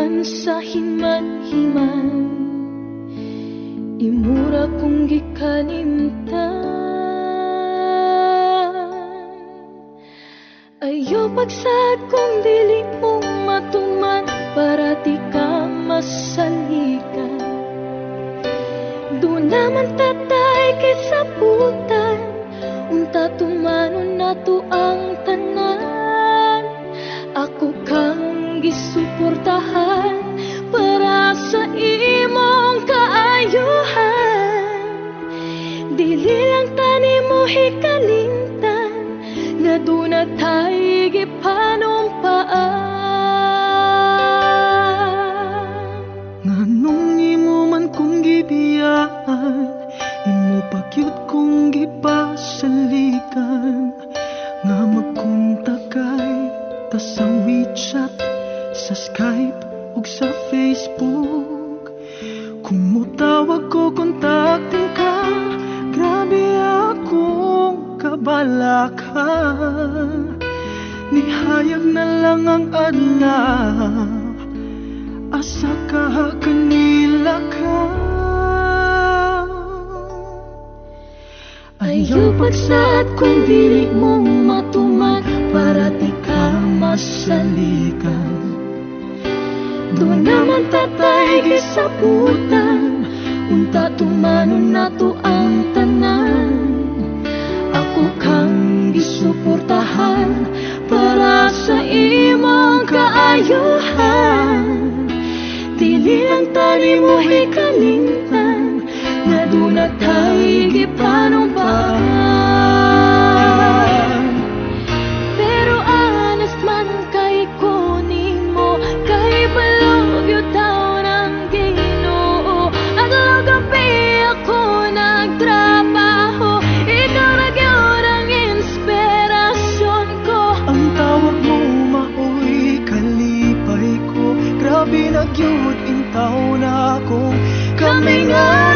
man sa hinman-himan, imura kong gikanimtan. Ayo pagsad kung dili mong matuman, para di ka masalikan. Doon naman tatay kisabutan, unta tumanon nato ang tanan. Ako kang gisuportahan para sa imong kaayuhan. Dili lang tani mo hikalimtan, nga doon na tayo gipanumpaan. Nganong imo man kong gibiyaan, imo pagyud kong gipasalikan. Nga magkontakay ta sa WeChat, sa Skype ug sa Facebook. Kung mutawag ko, kontaktin ka, grabe akong kabalaka. Nihayag na lang ang adlaw, asa ka kanila ka. Ayaw pagsad kung dili mong matuman, para di ka masalikan. Doon naman tatay gisabutan, unta tumanon nato ang tanan. Ako kang gisuportahan para sa imong kaayuhan. Dili lang tani mo hikalimtan, nga doon na tayo gipanumpaan. Pero honest man kay kunin mo, kay balogyo taon ang Ginoo. Adlaw-gabi ako nagtrabaho, ikaw na gyud ang inspirasyon ko. Ang tawag mo maoy kalipay ko, grabe na gyud intaw na akong Kami nga